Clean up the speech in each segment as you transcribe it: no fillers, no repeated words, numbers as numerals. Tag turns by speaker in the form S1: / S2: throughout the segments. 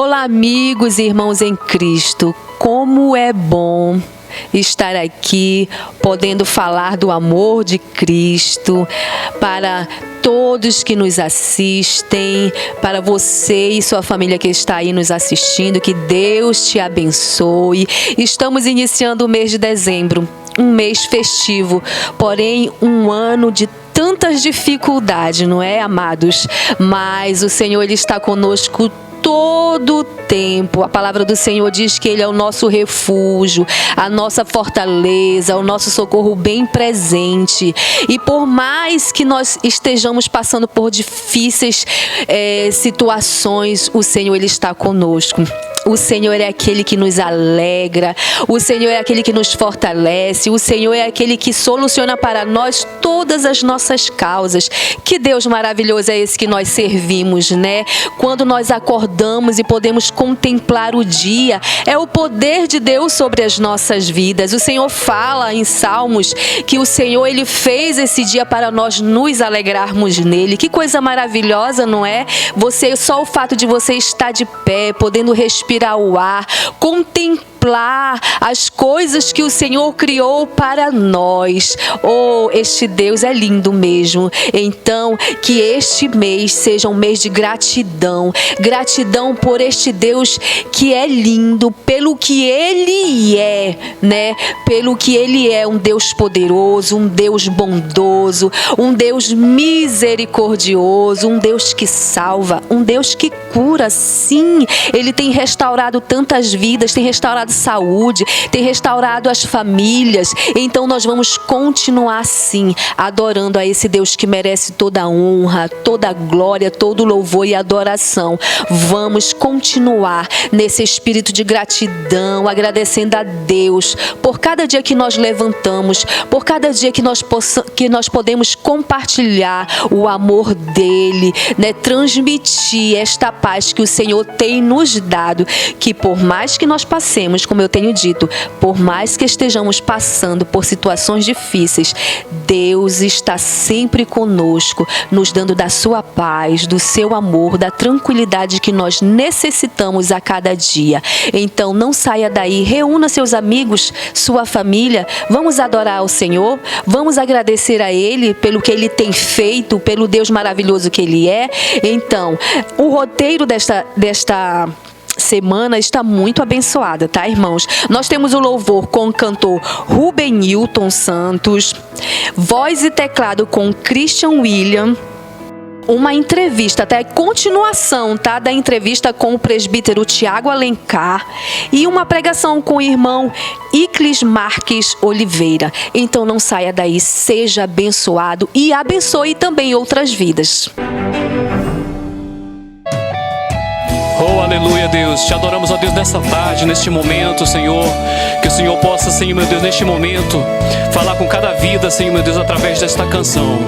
S1: Olá, amigos e irmãos em Cristo. Como é bom estar aqui, podendo falar do amor de Cristo para todos que nos assistem, para você e sua família que está aí nos assistindo. Que Deus te abençoe. Estamos iniciando o mês de dezembro, um mês festivo, porém um ano de tantas dificuldades, não é, amados? Mas o Senhor, Ele está conosco todo o tempo. A palavra do Senhor diz que Ele é o nosso refúgio, a nossa fortaleza, o nosso socorro bem presente. E por mais que nós estejamos passando por difíceis situações, o Senhor, Ele está conosco. O Senhor é aquele que nos alegra, o Senhor é aquele que nos fortalece, o Senhor é aquele que soluciona para nós todas as nossas causas. Que Deus maravilhoso é esse que nós servimos, né? Quando nós acordamos e podemos contemplar o dia, é o poder de Deus sobre as nossas vidas. O Senhor fala em Salmos que o Senhor, Ele fez esse dia para nós nos alegrarmos nele. Que coisa maravilhosa, não é? Só o fato de você estar de pé, podendo respirar o ar, contemplar as coisas que o Senhor criou para nós. Oh, este Deus é lindo mesmo. Então, que este mês seja um mês de gratidão. Gratidão por este Deus que é lindo, pelo que Ele é, né? Pelo que Ele é, um Deus poderoso, um Deus bondoso, um Deus misericordioso, um Deus que salva, um Deus que cura. Sim, Ele tem restaurado tantas vidas, tem restaurado saúde, tem restaurado as famílias. Então nós vamos continuar assim, adorando a esse Deus que merece toda a honra, toda a glória, todo o louvor e adoração. Vamos continuar nesse espírito de gratidão, agradecendo a Deus por cada dia que nós levantamos, por cada dia que nós podemos compartilhar o amor dele, né? Transmitir esta paz que o Senhor tem nos dado. Que por mais que nós passemos, como eu tenho dito, por mais que estejamos passando por situações difíceis, Deus está sempre conosco, nos dando da sua paz, do seu amor, da tranquilidade que nós necessitamos a cada dia. Então não saia daí, reúna seus amigos, sua família, vamos adorar ao Senhor, vamos agradecer a Ele pelo que Ele tem feito, pelo Deus maravilhoso que Ele é. Então, o roteiro desta semana está muito abençoada, tá, irmãos? Nós temos o louvor com o cantor Rubenilton Santos, voz e teclado com Christian William, uma entrevista, até continuação, tá, da entrevista com o presbítero Tiago Alencar e uma pregação com o irmão Iclis Marques Oliveira. Então não saia daí, seja abençoado e abençoe também outras vidas.
S2: Oh, aleluia, Deus. Te adoramos, ó Deus, nessa tarde, neste momento, Senhor. Que o Senhor possa, Senhor, meu Deus, neste momento, falar com cada vida, Senhor, meu Deus, através desta canção.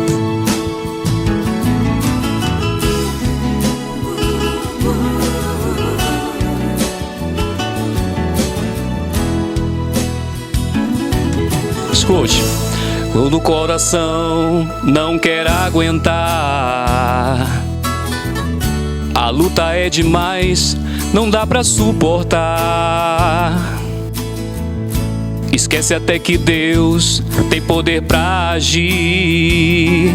S2: Escute. Quando o coração não quer aguentar, a luta é demais, não dá pra suportar. Esquece até que Deus tem poder pra agir.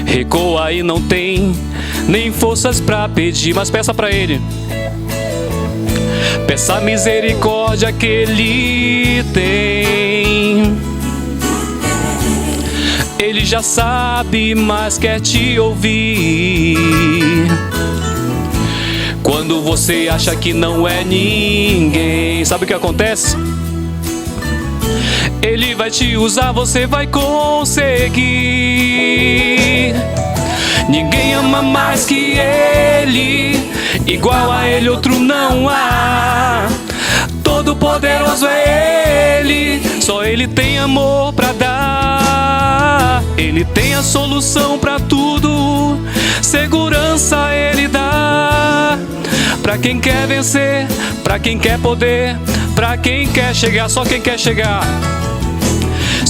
S2: Recua e não tem nem forças pra pedir, mas peça pra Ele. Peça a misericórdia que Ele tem. Ele já sabe, mas quer te ouvir. Quando você acha que não é ninguém, sabe o que acontece? Ele vai te usar, você vai conseguir. Ninguém ama mais que Ele, igual a Ele outro não há. Todo poderoso é Ele, só Ele tem amor pra dar. Ele tem a solução pra tudo, segurança Ele dá. Pra quem quer vencer, pra quem quer poder, pra quem quer chegar, só quem quer chegar.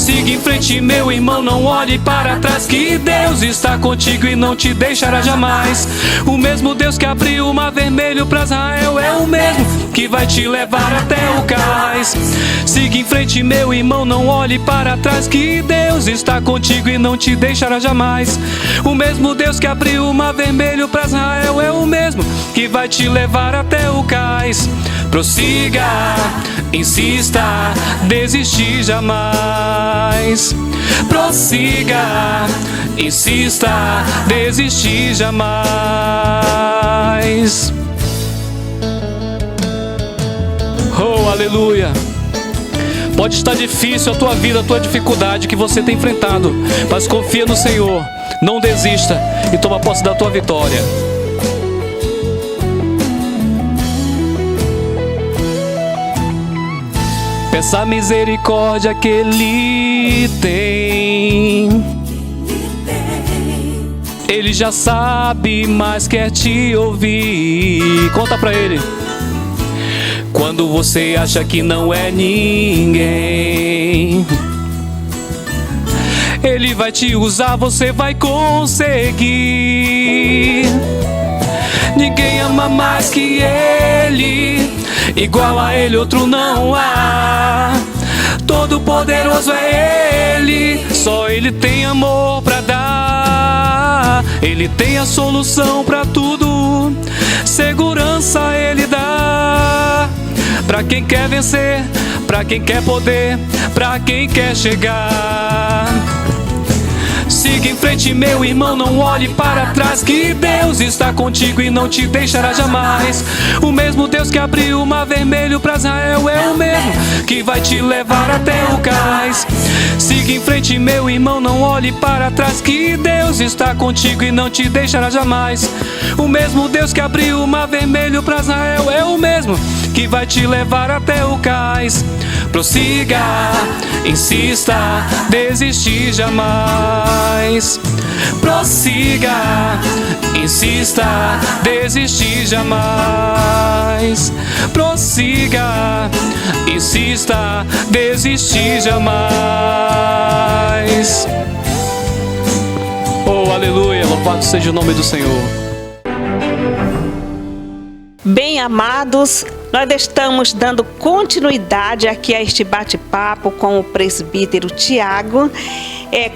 S2: Siga em frente, meu irmão, não olhe para trás, que Deus está contigo e não te deixará jamais. O mesmo Deus que abriu o mar vermelho para Israel é o mesmo que vai te levar até o cais. Siga em frente, meu irmão, não olhe para trás, que Deus está contigo e não te deixará jamais. O mesmo Deus que abriu o mar vermelho para Israel é o mesmo que vai te levar até o cais. Prossiga, insista, desistir jamais. Prossiga, insista, desistir jamais. Oh, aleluia. Pode estar difícil a tua vida, a tua dificuldade que você tem enfrentado, mas confia no Senhor, não desista e toma posse da tua vitória. Peça a misericórdia que Ele tem. Ele já sabe, mas quer te ouvir. Conta pra Ele. Quando você acha que não é ninguém, Ele vai te usar, você vai conseguir. Ninguém ama mais que Ele, igual a Ele outro não há. Todo poderoso é Ele, só Ele tem amor pra dar. Ele tem a solução pra tudo, segurança Ele dá. Pra quem quer vencer, pra quem quer poder, pra quem quer chegar. Siga em frente, meu irmão, não olhe para trás, que Deus está contigo e não te deixará jamais. O mesmo Deus que abriu o mar vermelho para Israel é o mesmo que vai te levar até o cais. Siga em frente, meu irmão, não olhe para trás, que Deus está contigo e não te deixará jamais. O mesmo Deus que abriu o mar vermelho para Israel é o mesmo que vai te levar até o cais. Prossiga, insista, desistir jamais. Prossiga, insista, desistir jamais. Prossiga, insista, desistir jamais. Oh, aleluia, louvado seja o nome do Senhor.
S3: Bem, amados, nós estamos dando continuidade aqui a este bate-papo com o presbítero Tiago.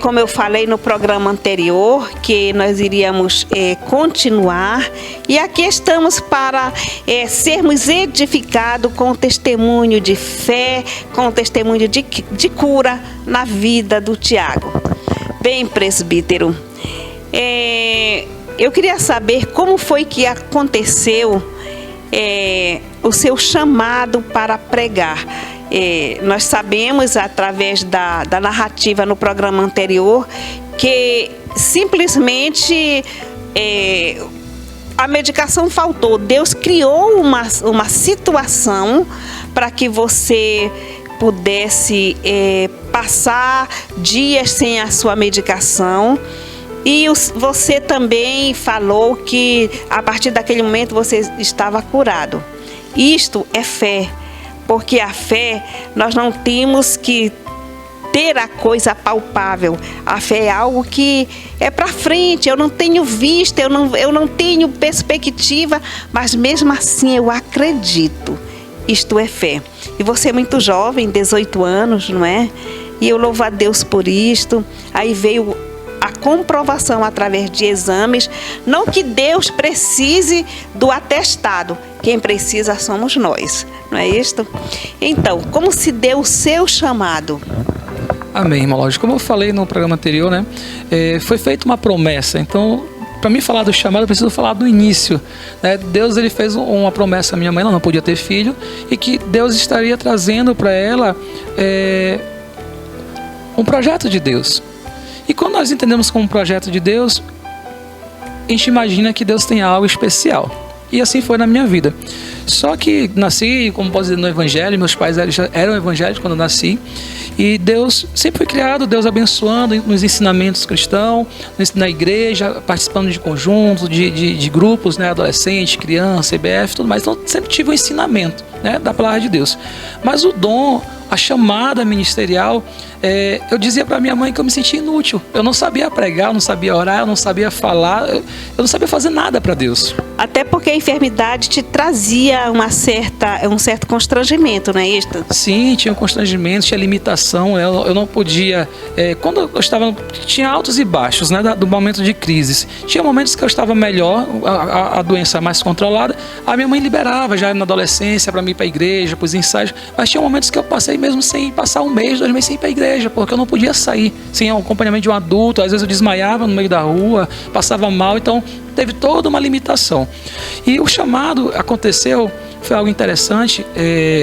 S3: Como eu falei no programa anterior, que nós iríamos continuar. E aqui estamos para sermos edificados com testemunho de fé, com testemunho de cura na vida do Tiago. Bem, presbítero, eu queria saber como foi que aconteceu o seu chamado para pregar. Nós sabemos, através da narrativa no programa anterior, que simplesmente a medicação faltou. Deus criou uma situação para que você pudesse passar dias sem a sua medicação. E você também falou que a partir daquele momento você estava curado. Isto é fé, porque a fé nós não temos que ter a coisa palpável. A fé é algo que é para frente, eu não tenho vista, eu não tenho perspectiva, mas mesmo assim eu acredito. Isto é fé. E você é muito jovem, 18 anos, não é? E eu louvo a Deus por isto. Aí veio a comprovação através de exames, não que Deus precise do atestado, quem precisa somos nós, não é isto? Então, como se deu o seu chamado?
S4: Amém, irmã Lógica. Como eu falei no programa anterior, né, foi feita uma promessa. Então, para mim falar do chamado, eu preciso falar do início, né? Deus, ele fez uma promessa à minha mãe, ela não podia ter filho, e que Deus estaria trazendo para ela um projeto de Deus. E quando nós entendemos como um projeto de Deus, a gente imagina que Deus tem algo especial. E assim foi na minha vida. Só que nasci, como posso dizer, no evangelho. Meus pais já eram evangélicos quando eu nasci. E Deus sempre foi criado, Deus abençoando nos ensinamentos cristãos, na igreja, participando de conjuntos, de grupos, né, adolescentes, crianças, CBF, tudo mais. Então sempre tive o ensinamento, né, da palavra de Deus. Mas o dom, a chamada ministerial, eu dizia para minha mãe que eu me sentia inútil. Eu não sabia pregar, eu não sabia orar, eu não sabia falar, eu não sabia fazer nada para Deus.
S3: Até porque a enfermidade te trazia um certo constrangimento, não é isso?
S4: Sim, tinha um constrangimento, tinha limitação. Eu não podia... quando eu estava... Tinha altos e baixos, né, do momento de crise. Tinha momentos que eu estava melhor, a doença mais controlada. A minha mãe liberava já na adolescência para mim ir para a igreja, para os ensaios. Mas tinha momentos que eu passei mesmo sem passar 1 mês, 2 meses sem ir para a igreja, porque eu não podia sair sem o acompanhamento de um adulto. Às vezes eu desmaiava no meio da rua, passava mal. Então teve toda uma limitação. E o chamado aconteceu, foi algo interessante.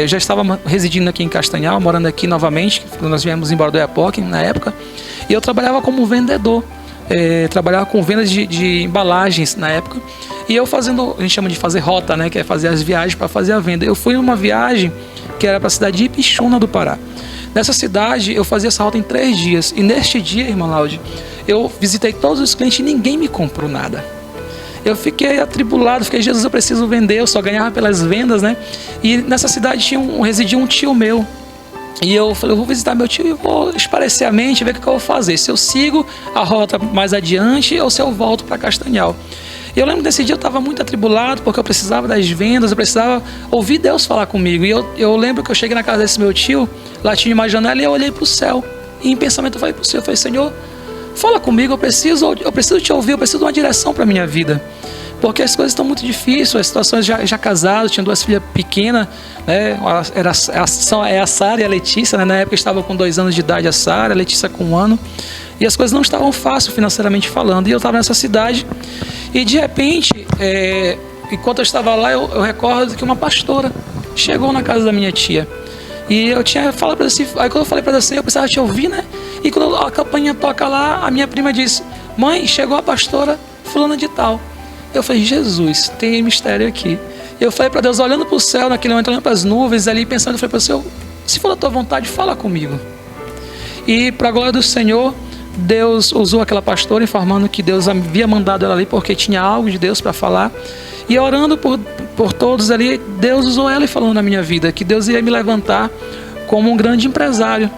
S4: Já estava residindo aqui em Castanhal, morando aqui novamente. Nós viemos embora do Iapoque na época. E eu trabalhava como vendedor. Trabalhava com vendas de embalagens na época. E eu fazendo, a gente chama de fazer rota, né? Que é fazer as viagens para fazer a venda. Eu fui numa viagem que era para a cidade de Ipixuna do Pará. Nessa cidade eu fazia essa rota em 3 dias. E neste dia, irmã Laude, eu visitei todos os clientes e ninguém me comprou nada. Eu fiquei atribulado, fiquei, Jesus, eu preciso vender, eu só ganhava pelas vendas, né? E nessa cidade residia um tio meu. E eu falei, eu vou visitar meu tio e vou esparecer a mente, ver o que eu vou fazer. Se eu sigo a rota mais adiante ou se eu volto para Castanhal. E eu lembro desse dia eu estava muito atribulado, porque eu precisava das vendas, eu precisava ouvir Deus falar comigo. E eu lembro que eu cheguei na casa desse meu tio, lá tinha uma janela e eu olhei para o céu. E em pensamento eu falei para o Senhor, eu falei, Senhor, fala comigo, eu preciso te ouvir, eu preciso de uma direção para a minha vida. Porque as coisas estão muito difíceis, as situações já casado, tinha 2 filhas pequenas, né? É a Sara e a Letícia, né? Na época estava com 2 anos de idade a Sara, a Letícia com 1 ano. E as coisas não estavam fáceis financeiramente falando. E eu estava nessa cidade e de repente, enquanto eu estava lá, eu recordo que uma pastora chegou na casa da minha tia. E eu tinha falado para ela assim, aí quando eu falei para ela assim, eu precisava te ouvir, né? E quando a campainha toca lá, a minha prima disse, mãe, chegou a pastora fulana de tal. Eu falei, Jesus, tem mistério aqui. Eu falei para Deus, olhando para o céu, naquele momento, olhando para as nuvens ali, pensando, eu falei para o Senhor, se for da tua vontade, fala comigo. E para a glória do Senhor, Deus usou aquela pastora, informando que Deus havia mandado ela ali, porque tinha algo de Deus para falar. E orando por todos ali, Deus usou ela e falou na minha vida, que Deus iria me levantar como um grande empresário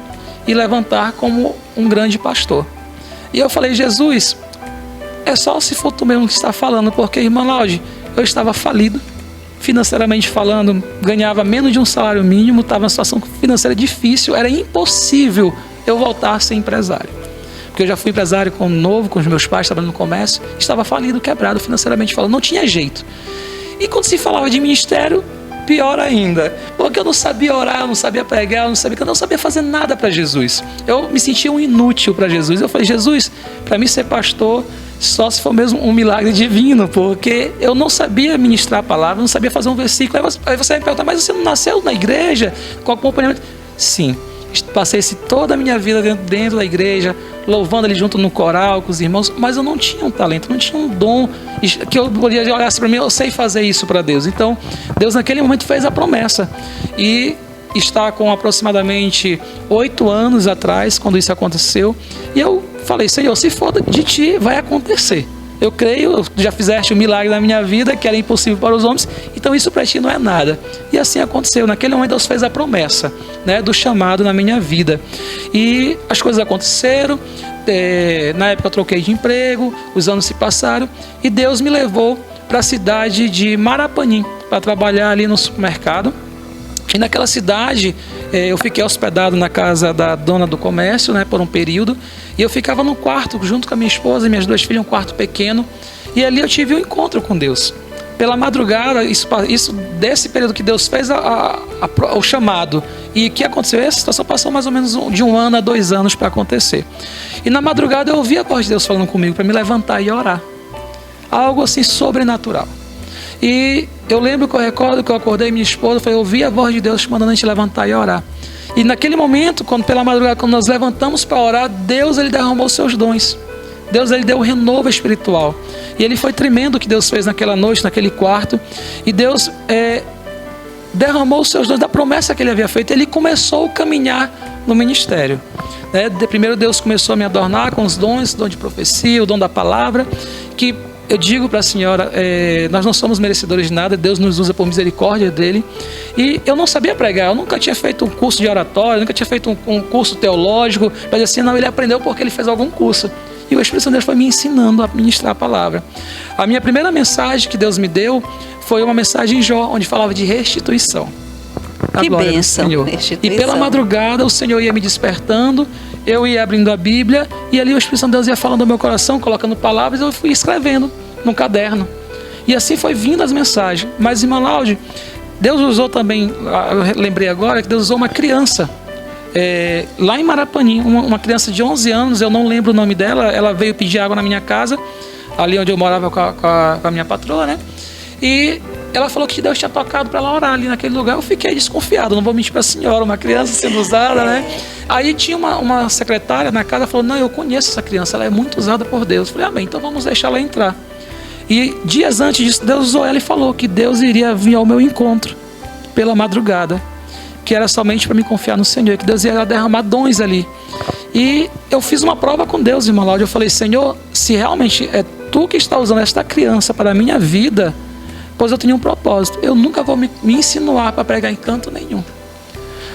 S4: e levantar como um grande pastor. E eu falei, Jesus, é só se for tu mesmo que está falando, porque, irmã Laude, eu estava falido, financeiramente falando, ganhava menos de um salário mínimo, estava numa situação financeira difícil, era impossível eu voltar a ser empresário. Porque eu já fui empresário com os meus pais, trabalhando no comércio, estava falido, quebrado financeiramente falando, não tinha jeito. E quando se falava de ministério, pior ainda, porque eu não sabia orar, eu não sabia pregar, eu não sabia fazer nada para Jesus. Eu me sentia um inútil para Jesus. Eu falei, Jesus, para mim ser pastor, só se for mesmo um milagre divino, porque eu não sabia ministrar a palavra, não sabia fazer um versículo. Aí você vai me perguntar, mas você não nasceu na igreja? Com acompanhamento? Sim, passei toda a minha vida dentro da igreja, louvando ali junto no coral com os irmãos, mas eu não tinha um talento, não tinha um dom que eu podia olhar para mim, eu sei fazer isso para Deus. Então, Deus naquele momento fez a promessa. E está com aproximadamente 8 anos atrás, quando isso aconteceu, e eu falei, Senhor, se for de ti, vai acontecer. Eu creio, já fizeste um milagre na minha vida, que era impossível para os homens, então isso para ti não é nada. E assim aconteceu. Naquele momento Deus fez a promessa, né, do chamado na minha vida. E as coisas aconteceram, na época eu troquei de emprego, os anos se passaram, e Deus me levou para a cidade de Marapanim, para trabalhar ali no supermercado. E naquela cidade, eu fiquei hospedado na casa da dona do comércio, né, por um período. E eu ficava no quarto, junto com a minha esposa e minhas 2 filhas, um quarto pequeno. E ali eu tive um encontro com Deus. Pela madrugada, isso desse período que Deus fez o chamado. E o que aconteceu? Essa situação passou mais ou menos de 1 ano a 2 anos para acontecer. E na madrugada eu ouvi a voz de Deus falando comigo para me levantar e orar. Algo assim sobrenatural. E eu lembro que eu recordo que eu acordei minha esposa, eu ouvi a voz de Deus mandando a gente levantar e orar. E naquele momento, pela madrugada, quando nós levantamos para orar, Deus ele derramou seus dons. Deus ele deu um renovo espiritual. E ele foi tremendo o que Deus fez naquela noite, naquele quarto. E Deus derramou os seus dons da promessa que ele havia feito. Ele começou a caminhar no ministério. Primeiro Deus começou a me adornar com os dons, o dom de profecia, o dom da palavra, que eu digo para a senhora, nós não somos merecedores de nada, Deus nos usa por misericórdia dele. E eu não sabia pregar, eu nunca tinha feito um curso de oratório, nunca tinha feito um curso teológico, mas assim, não, ele aprendeu porque ele fez algum curso. E o Espírito Santo de Deus foi me ensinando a ministrar a palavra. A minha primeira mensagem que Deus me deu foi uma mensagem em Jó, onde falava de restituição.
S3: Que bênção, restituição.
S4: E pela madrugada o Senhor ia me despertando, eu ia abrindo a Bíblia, e ali o Espírito Santo de Deus ia falando ao meu coração, colocando palavras, eu fui escrevendo num caderno. E assim foi vindo as mensagens. Mas, irmã Laude, Deus usou também, eu lembrei agora, que Deus usou uma criança, lá em Marapani, uma criança de 11 anos, eu não lembro o nome dela, ela veio pedir água na minha casa, ali onde eu morava com a minha patroa, né? E ela falou que Deus tinha tocado para ela orar ali naquele lugar. Eu fiquei desconfiado, não vou mentir para a senhora, uma criança sendo usada, né? Aí tinha uma secretária na casa, falou, não, eu conheço essa criança, ela é muito usada por Deus. Eu falei, amém, então vamos deixar ela entrar. E dias antes disso, Deus usou ela e falou que Deus iria vir ao meu encontro pela madrugada, que era somente para me confiar no Senhor, que Deus ia derramar dons ali. E eu fiz uma prova com Deus, irmã Láudia. Eu falei, Senhor, se realmente é Tu que está usando esta criança para a minha vida, pois eu tenho um propósito. Eu nunca vou me insinuar para pregar em canto nenhum.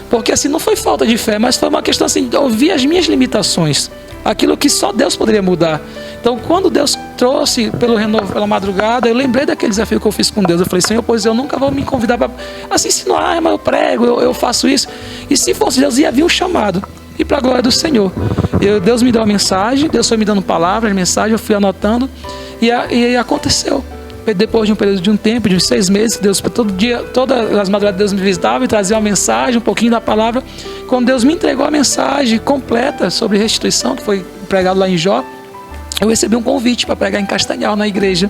S4: Porque assim, não foi falta de fé, mas foi uma questão assim, de ouvir as minhas limitações. Aquilo que só Deus poderia mudar. Então, quando Deus trouxe pelo renovo, pela madrugada, eu lembrei daquele desafio que eu fiz com Deus. Eu falei, Senhor, pois eu nunca vou me convidar para assim, insinuar, mas eu prego, eu faço isso. E se fosse Deus, ia vir um chamado. E para a glória do Senhor. Deus me deu a mensagem, Deus foi me dando palavras, mensagens, eu fui anotando. E aconteceu. Depois de um período de um tempo, de uns 6 meses, Deus, todo dia, todas as madrugadas, Deus me visitava e trazia uma mensagem, um pouquinho da palavra. Quando Deus me entregou a mensagem completa sobre restituição, que foi pregado lá em Jó, eu recebi um convite para pregar em Castanhal, na igreja.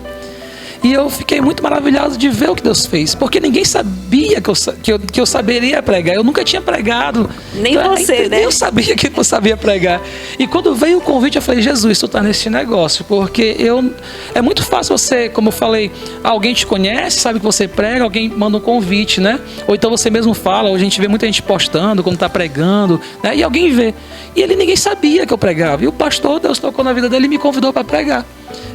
S4: E eu fiquei muito maravilhado de ver o que Deus fez, porque ninguém sabia que eu saberia pregar. Eu nunca tinha pregado.
S3: Nem você, né?
S4: Eu sabia que eu sabia pregar. E quando veio o convite, eu falei, Jesus, Tu está nesse negócio. Porque é muito fácil você, como eu falei, alguém te conhece, sabe que você prega, alguém manda um convite, né? Ou então você mesmo fala, hoje a gente vê muita gente postando quando está pregando, né? E alguém vê. E ninguém sabia que eu pregava. E o pastor, Deus tocou na vida dele e me convidou para pregar.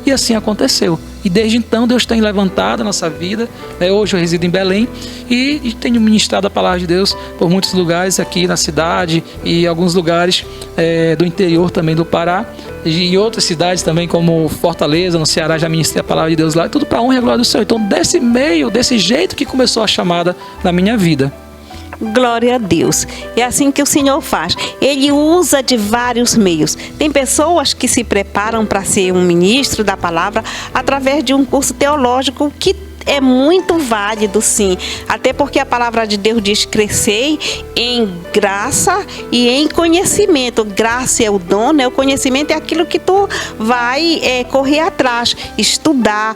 S4: E assim aconteceu. E desde então Deus tem levantado a nossa vida. Hoje eu resido em Belém e tenho ministrado a palavra de Deus por muitos lugares aqui na cidade e alguns lugares do interior também do Pará. E em outras cidades também, como Fortaleza, no Ceará, já ministrei a palavra de Deus lá. E tudo para a honra e a glória do Senhor. Então, desse jeito que começou a chamada na minha vida.
S3: Glória a Deus. É assim que o Senhor faz. Ele usa de vários meios. Tem pessoas que se preparam para ser um ministro da palavra através de um curso teológico que é muito válido, sim. Até porque a palavra de Deus diz: crescei em graça e em conhecimento. Graça é o dom, né? O conhecimento é aquilo que tu vai correr atrás, estudar,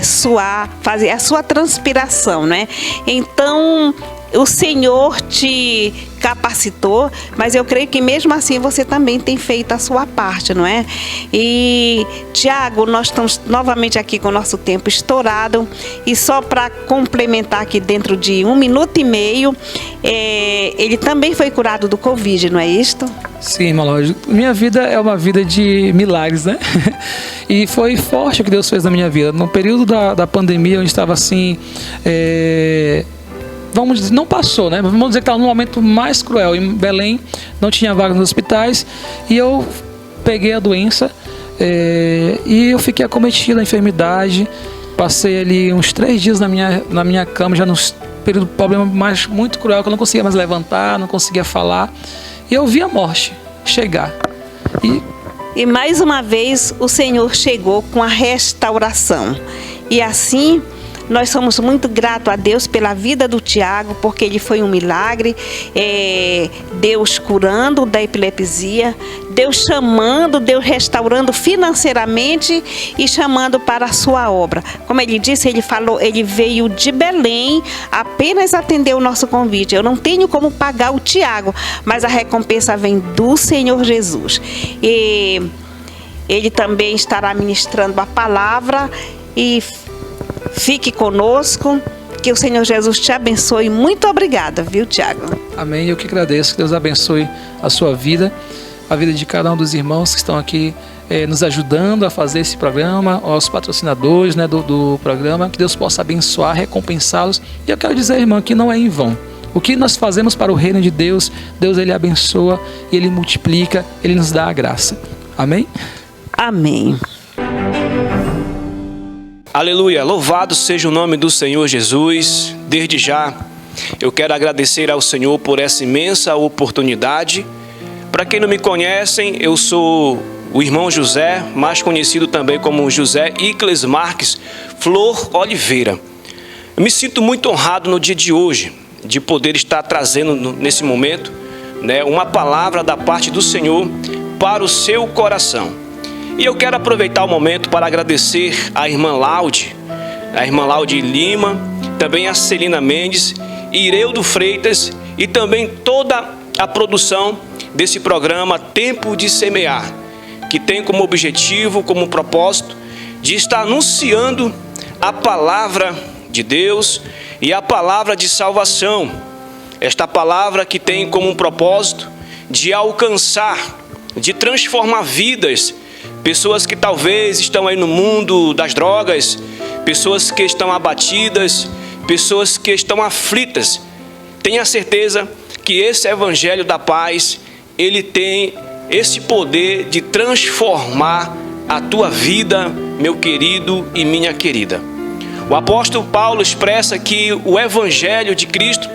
S3: suar, fazer a sua transpiração, né? Então, o Senhor te capacitou, mas eu creio que mesmo assim você também tem feito a sua parte, não é? E, Tiago, nós estamos novamente aqui com o nosso tempo estourado e só para complementar aqui, dentro de 1 minuto e meio, ele também foi curado do Covid, não é isto?
S4: Sim, irmã Láudia. Minha vida é uma vida de milagres, né? E foi forte o que Deus fez na minha vida. No período da pandemia, eu estava assim... vamos dizer, não passou, né? Vamos dizer que estava no momento mais cruel. Em Belém não tinha vaga nos hospitais e eu peguei a doença e eu fiquei acometido da enfermidade. Passei ali uns 3 dias na minha cama, já num período de problema muito cruel, que eu não conseguia mais levantar, não conseguia falar. E eu vi a morte chegar.
S3: E mais uma vez o Senhor chegou com a restauração. E assim... nós somos muito gratos a Deus pela vida do Tiago, porque ele foi um milagre, Deus curando da epilepsia, Deus chamando, Deus restaurando financeiramente e chamando para a sua obra. Como ele disse, ele falou, ele veio de Belém, apenas atendeu o nosso convite. Eu não tenho como pagar o Tiago, mas a recompensa vem do Senhor Jesus. E ele também estará ministrando a palavra e fique conosco, que o Senhor Jesus te abençoe. Muito obrigada, viu, Tiago?
S4: Amém. Eu que agradeço. Que Deus abençoe a sua vida, a vida de cada um dos irmãos que estão aqui nos ajudando a fazer esse programa, aos patrocinadores, né, do programa, que Deus possa abençoar, recompensá-los. E eu quero dizer, irmã, que não é em vão. O que nós fazemos para o reino de Deus, Deus ele abençoa, ele multiplica, ele nos dá a graça. Amém?
S3: Amém.
S2: Aleluia, louvado seja o nome do Senhor Jesus. Desde já eu quero agradecer ao Senhor por essa imensa oportunidade. Para quem não me conhecem, eu sou o irmão José, mais conhecido também como José Icles Marques Flor Oliveira. Eu me sinto muito honrado no dia de hoje, de poder estar trazendo nesse momento, né, uma palavra da parte do Senhor para o seu coração. E eu quero aproveitar o momento para agradecer a irmã Laude Lima, também a Celina Mendes, Ireudo Freitas e também toda a produção desse programa Tempo de Semear, que tem como objetivo, como propósito, de estar anunciando a palavra de Deus e a palavra de salvação. Esta palavra que tem como um propósito de alcançar, de transformar vidas, pessoas que talvez estão aí no mundo das drogas, pessoas que estão abatidas, pessoas que estão aflitas. Tenha certeza que esse evangelho da paz, ele tem esse poder de transformar a tua vida, meu querido e minha querida. O apóstolo Paulo expressa que o evangelho de Cristo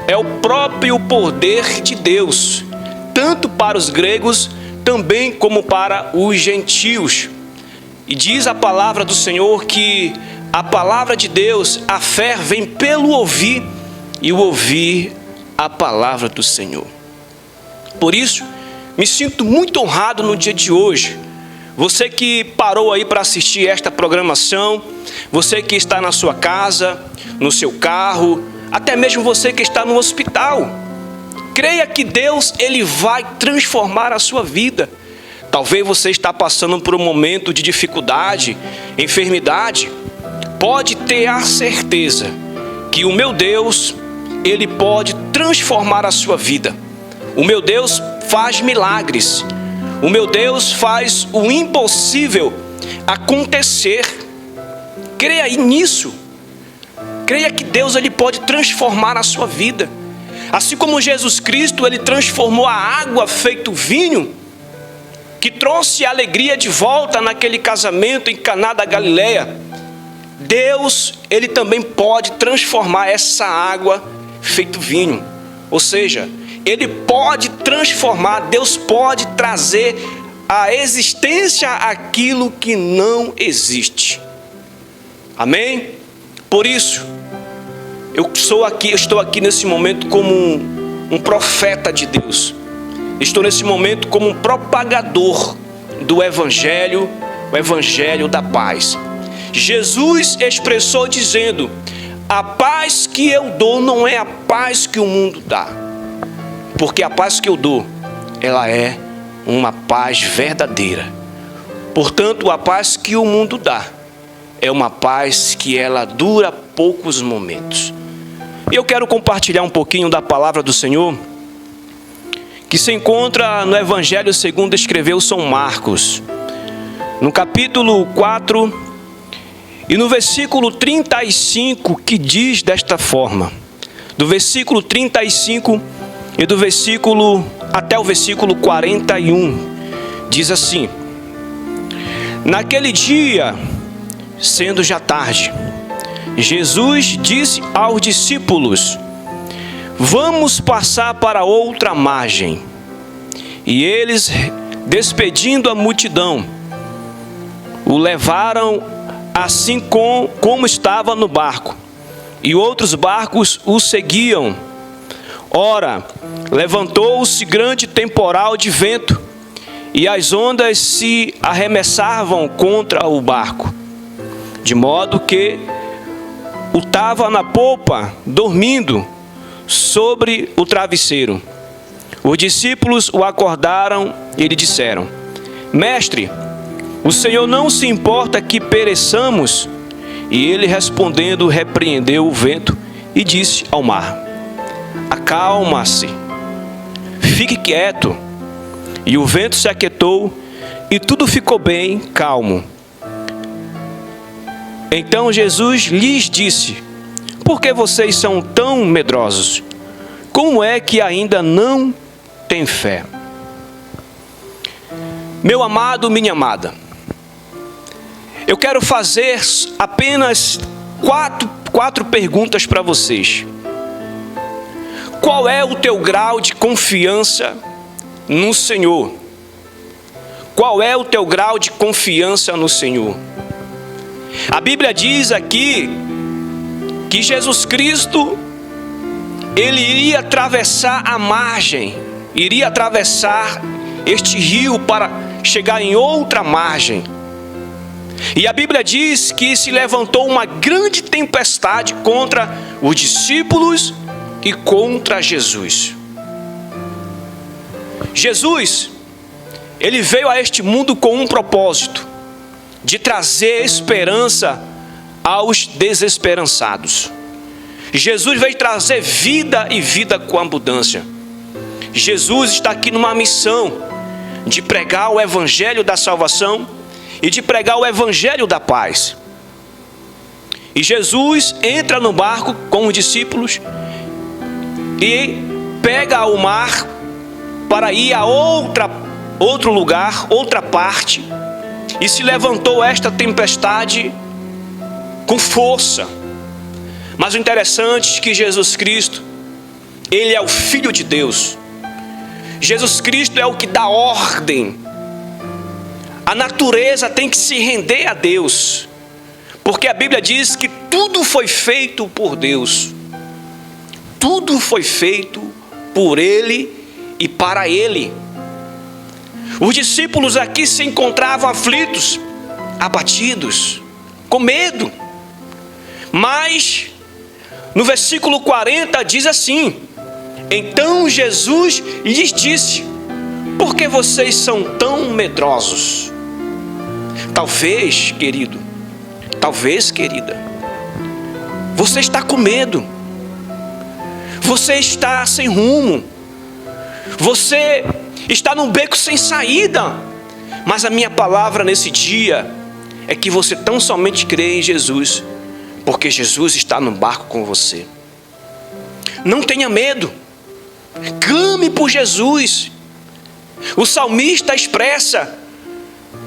S2: é o próprio poder de Deus, tanto para os gregos, também como para os gentios. E diz a palavra do Senhor que a palavra de Deus, a fé vem pelo ouvir, e o ouvir a palavra do Senhor. Por isso, me sinto muito honrado no dia de hoje. Você que parou aí para assistir esta programação, você que está na sua casa, no seu carro, até mesmo você que está no hospital, creia que Deus ele vai transformar a sua vida. Talvez você está passando por um momento de dificuldade, enfermidade. Pode ter a certeza que o meu Deus, ele pode transformar a sua vida. O meu Deus faz milagres. O meu Deus faz o impossível acontecer. Creia nisso. Creia que Deus ele pode transformar a sua vida. Assim como Jesus Cristo, ele transformou a água feito vinho, que trouxe alegria de volta naquele casamento em Caná da Galileia. Deus, ele também pode transformar essa água feito vinho. Ou seja, ele pode transformar, Deus pode trazer à existência aquilo que não existe. Amém? Por isso, eu estou aqui nesse momento como um profeta de Deus. Estou nesse momento como um propagador do Evangelho, o Evangelho da paz. Jesus expressou dizendo: a paz que eu dou não é a paz que o mundo dá. Porque a paz que eu dou, ela é uma paz verdadeira. Portanto, a paz que o mundo dá é uma paz que ela dura poucos momentos. E eu quero compartilhar um pouquinho da palavra do Senhor, que se encontra no Evangelho segundo escreveu São Marcos, no capítulo 4 e no versículo 35, que diz desta forma, do versículo 35 e do versículo até o versículo 41, diz assim: naquele dia, sendo já tarde, Jesus disse aos discípulos: vamos passar para outra margem. E eles, despedindo a multidão, o levaram assim como estava no barco, e outros barcos o seguiam. Ora, levantou-se grande temporal de vento, e as ondas se arremessavam contra o barco, de modo que o estava na popa, dormindo sobre o travesseiro. Os discípulos o acordaram e lhe disseram: mestre, o Senhor não se importa que pereçamos? E ele respondendo repreendeu o vento e disse ao mar: acalma-se, fique quieto. E o vento se aquietou e tudo ficou bem calmo. Então Jesus lhes disse: por que vocês são tão medrosos? Como é que ainda não têm fé? Meu amado, minha amada, eu quero fazer apenas quatro perguntas para vocês. Qual é o teu grau de confiança no Senhor? Qual é o teu grau de confiança no Senhor? A Bíblia diz aqui que Jesus Cristo, ele iria atravessar a margem, iria atravessar este rio para chegar em outra margem. E a Bíblia diz que se levantou uma grande tempestade contra os discípulos e contra Jesus. Jesus, ele veio a este mundo com um propósito: de trazer esperança aos desesperançados. Jesus veio trazer vida e vida com abundância. Jesus está aqui numa missão de pregar o evangelho da salvação e de pregar o evangelho da paz. E Jesus entra no barco com os discípulos e pega o mar para ir a outro lugar, outra parte. E se levantou esta tempestade com força. Mas o interessante é que Jesus Cristo, ele é o Filho de Deus. Jesus Cristo é o que dá ordem. A natureza tem que se render a Deus, porque a Bíblia diz que tudo foi feito por Deus. Tudo foi feito por Ele e para Ele. Os discípulos aqui se encontravam aflitos, abatidos, com medo. Mas no versículo 40 diz assim: então Jesus lhes disse: por que vocês são tão medrosos? Talvez, querido, talvez, querida, você está com medo. Você está sem rumo. Você está num beco sem saída. Mas a minha palavra nesse dia é que você tão somente crê em Jesus, porque Jesus está no barco com você. Não tenha medo. Clame por Jesus. O salmista expressa: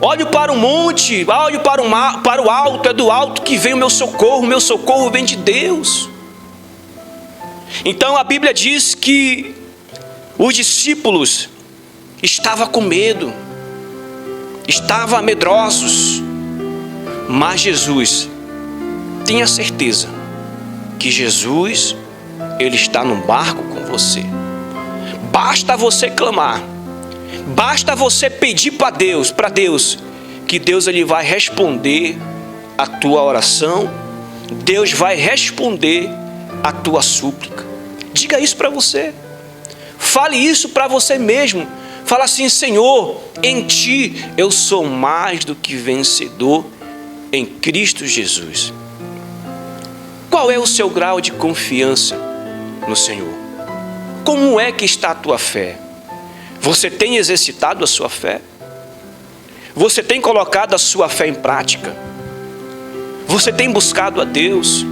S2: olho para o monte, olho para o alto, é do alto que vem o meu socorro vem de Deus. Então a Bíblia diz que os discípulos estavam com medo, estavam medrosos, mas Jesus, tenha certeza que Jesus, ele está no barco com você. Basta você clamar, basta você pedir para Deus, que Deus ele vai responder a tua oração, Deus vai responder a tua súplica. Diga isso para você, fale isso para você mesmo. Fala assim: Senhor, em Ti eu sou mais do que vencedor em Cristo Jesus. Qual é o seu grau de confiança no Senhor? Como é que está a tua fé? Você tem exercitado a sua fé? Você tem colocado a sua fé em prática? Você tem buscado a Deus?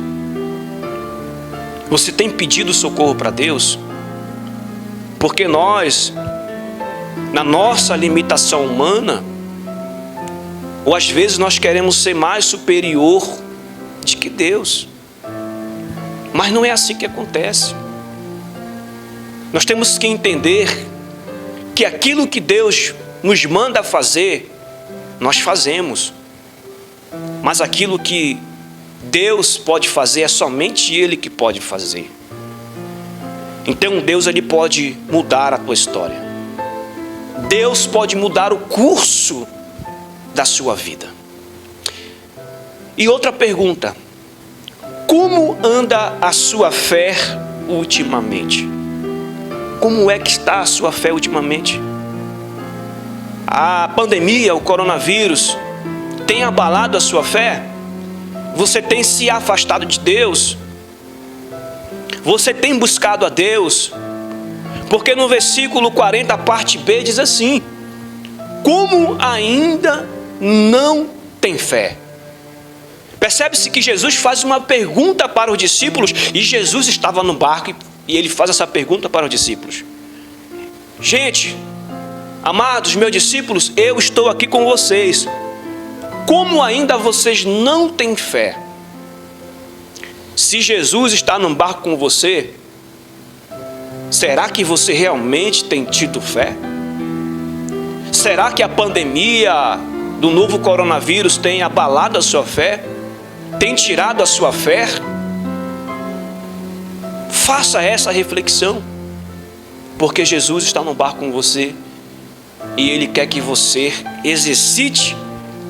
S2: Você tem pedido socorro para Deus? Porque nós, na nossa limitação humana, ou às vezes nós queremos ser mais superior de que Deus. Mas não é assim que acontece. Nós temos que entender que aquilo que Deus nos manda fazer, nós fazemos. Mas aquilo que Deus pode fazer, é somente Ele que pode fazer. Então Deus ele pode mudar a tua história. Deus pode mudar o curso da sua vida. E outra pergunta: como anda a sua fé ultimamente? Como é que está a sua fé ultimamente? A pandemia, o coronavírus, tem abalado a sua fé? Você tem se afastado de Deus? Você tem buscado a Deus? Porque no versículo 40, parte B, diz assim: como ainda não tem fé? Percebe-se que Jesus faz uma pergunta para os discípulos, e Jesus estava no barco e ele faz essa pergunta para os discípulos. Gente, amados meus discípulos, eu estou aqui com vocês. Como ainda vocês não têm fé? Se Jesus está num barco com você, será que você realmente tem tido fé? Será que a pandemia do novo coronavírus tem abalado a sua fé? Tem tirado a sua fé? Faça essa reflexão, porque Jesus está no barco com você e Ele quer que você exercite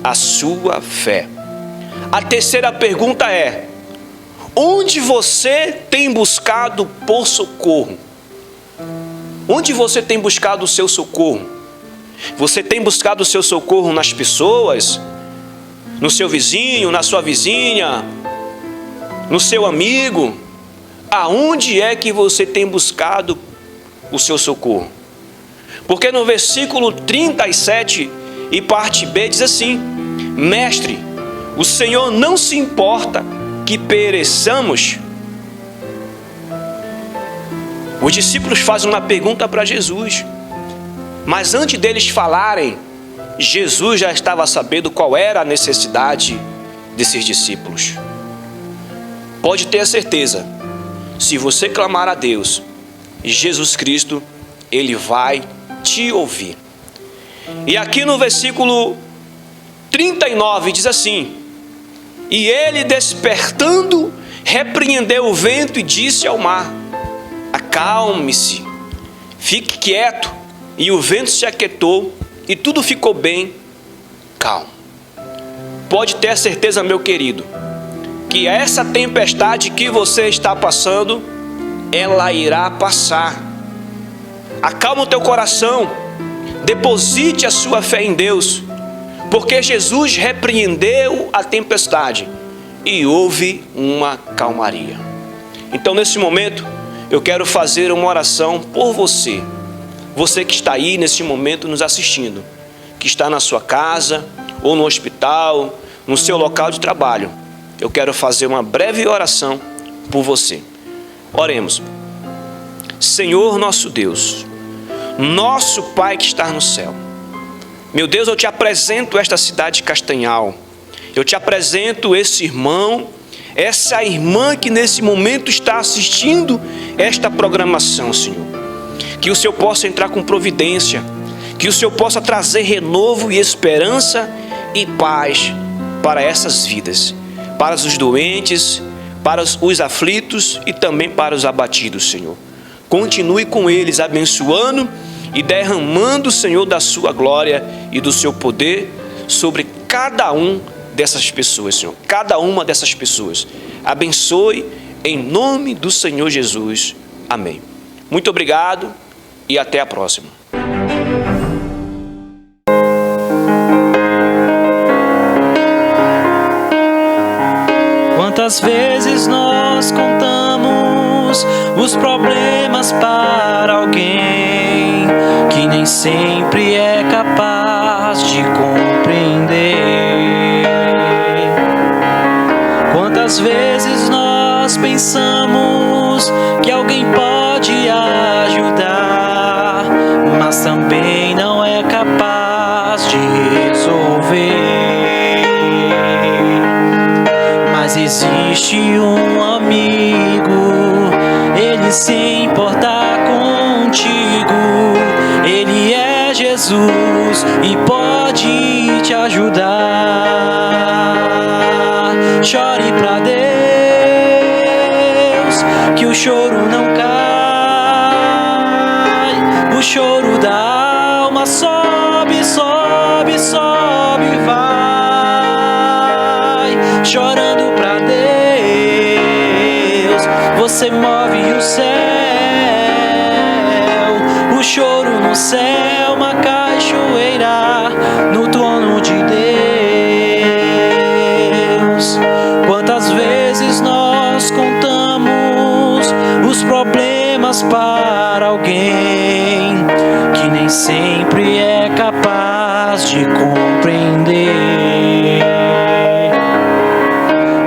S2: a sua fé. A terceira pergunta é: onde você tem buscado por socorro? Onde você tem buscado o seu socorro? Você tem buscado o seu socorro nas pessoas? No seu vizinho, na sua vizinha? No seu amigo? Aonde é que você tem buscado o seu socorro? Porque no versículo 37 e parte B diz assim: Mestre, o Senhor não se importa que pereçamos? Os discípulos fazem uma pergunta para Jesus, mas antes deles falarem, Jesus já estava sabendo qual era a necessidade desses discípulos. Pode ter a certeza, se você clamar a Deus, Jesus Cristo, Ele vai te ouvir. E aqui no versículo 39 diz assim: E ele, despertando, repreendeu o vento e disse ao mar: Acalme-se, fique quieto. E o vento se aquietou e tudo ficou bem calmo. Pode ter certeza, meu querido, que essa tempestade que você está passando, ela irá passar. Acalma o teu coração, deposite a sua fé em Deus, porque Jesus repreendeu a tempestade e houve uma calmaria. Então, nesse momento, eu quero fazer uma oração por você. Você que está aí nesse momento nos assistindo, que está na sua casa, ou no hospital, no seu local de trabalho. Eu quero fazer uma breve oração por você. Oremos. Senhor nosso Deus, nosso Pai que está no céu, meu Deus, eu te apresento esta cidade de Castanhal. Eu te apresento esse irmão, essa irmã que nesse momento está assistindo esta programação, Senhor. Que o Senhor possa entrar com providência, que o Senhor possa trazer renovo e esperança e paz para essas vidas, para os doentes, para os aflitos e também para os abatidos, Senhor. Continue com eles, abençoando e derramando, Senhor, da sua glória e do seu poder sobre cada um dessas pessoas, Senhor. Cada uma dessas pessoas. Abençoe em nome do Senhor Jesus. Amém. Muito obrigado e até a próxima.
S5: Quantas vezes nós contamos os problemas para alguém que nem sempre é capaz de compreender? Quantas vezes nós pensamos que alguém pode ajudar, mas também não é capaz de resolver? Mas existe um amigo, ele se importa contigo. Ele é Jesus e pode te ajudar. Chore pra Deus, que o choro não cai. O choro da alma sobe, sobe, sobe, vai. Chorando pra Deus, você move o céu. O choro no céu, uma cachoeira no trono de Deus. Quantas vezes nós contamos os problemas para alguém que nem sempre é capaz de compreender.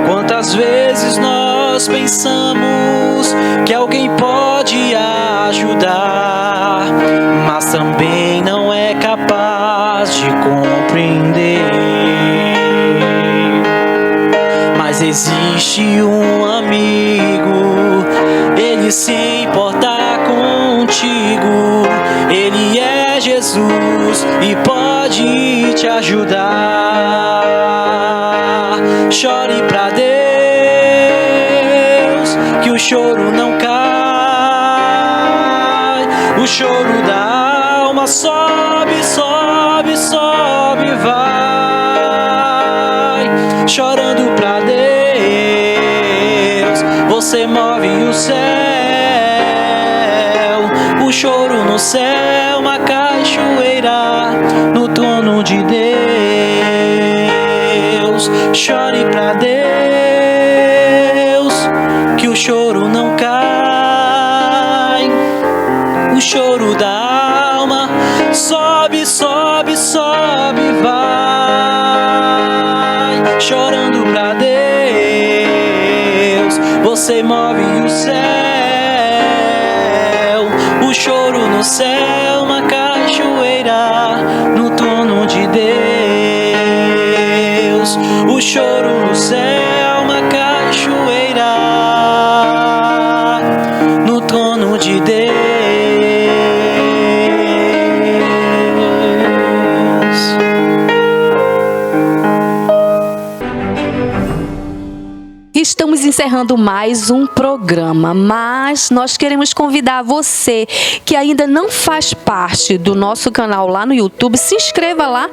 S5: Quantas vezes nós pensamos que alguém pode ajudar, mas também não é capaz de compreender. Mas existe um amigo, ele se importa contigo. Ele é Jesus e pode te ajudar. Chore pra Deus, que o choro não cai. O choro da alma sobe, sobe, sobe, vai. Chorando pra Deus, você move o céu. O choro no céu, uma cachoeira no trono de Deus. Chore pra Deus, que o choro não cai. O choro da alma sobe, sobe, sobe, vai. Chorando pra Deus, você move o céu. O choro no céu, uma cachoeira no trono de Deus. O choro no céu, uma cachoeira no trono de Deus.
S1: Estamos encerrando mais um programa, mas nós queremos convidar você que ainda não faz parte do nosso canal lá no YouTube, se inscreva lá,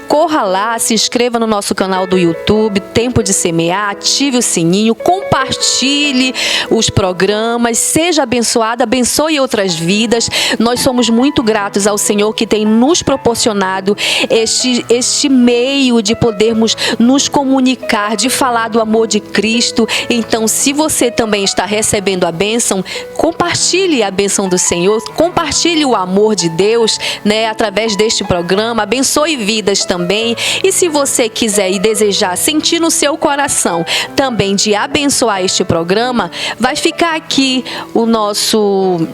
S1: corra lá, se inscreva no nosso canal do YouTube, Tempo de Semear, ative o sininho, compartilhe os programas, seja abençoado, abençoe outras vidas. Nós somos muito gratos ao Senhor que tem nos proporcionado este meio de podermos nos comunicar, de falar do amor de Cristo. Então, se você também está recebendo a bênção, compartilhe a bênção do Senhor, compartilhe o amor de Deus, né, através deste programa, abençoe vidas também. E se você quiser e desejar sentir no seu coração também de abençoar este programa, vai ficar aqui o nosso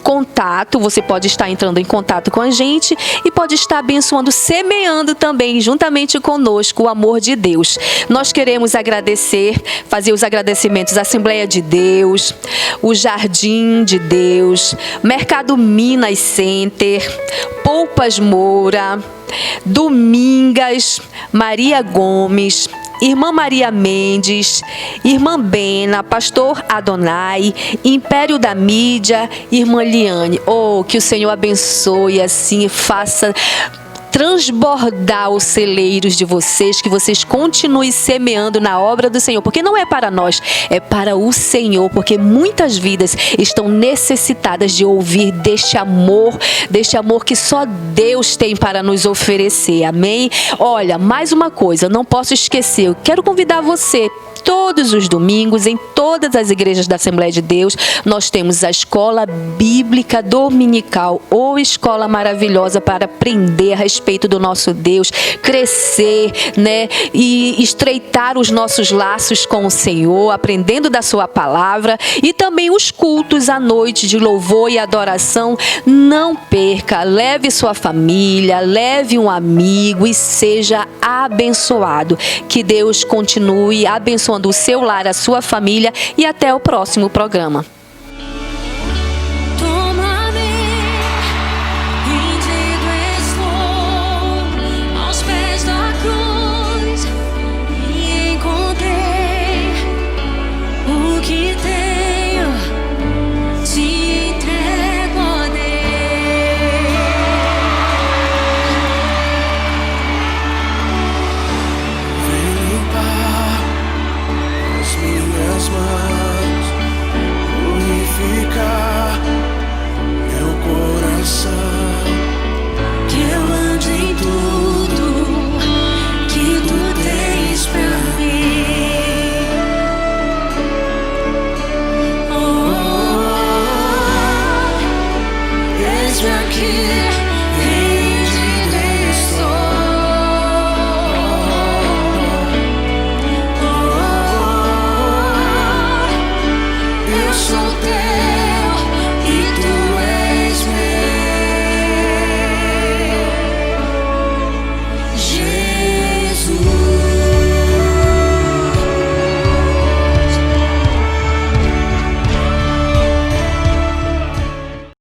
S1: contato, você pode estar entrando em contato com a gente e pode estar abençoando, semeando também juntamente conosco o amor de Deus. Nós queremos agradecer, fazer os agradecimentos à Assembleia de Deus, o Jardim de Deus, Mercado Minas Center, Poupas Moura, Domingas, Maria Gomes, Irmã Maria Mendes, Irmã Bena, Pastor Adonai, Império da Mídia, Irmã Liane. Oh, que o Senhor abençoe assim, faça transbordar os celeiros de vocês, que vocês continuem semeando na obra do Senhor, porque não é para nós, é para o Senhor, porque muitas vidas estão necessitadas de ouvir deste amor que só Deus tem para nos oferecer, amém? Olha, mais uma coisa, não posso esquecer, eu quero convidar você, todos os domingos, em todas as igrejas da Assembleia de Deus, nós temos a Escola Bíblica Dominical, ou escola maravilhosa para aprender a respeito do nosso Deus, crescer, né, e estreitar os nossos laços com o Senhor, aprendendo da sua palavra, e também os cultos à noite de louvor e adoração. Não perca, leve sua família, leve um amigo e seja abençoado. Que Deus continue abençoando o seu lar, a sua família, e até o próximo programa.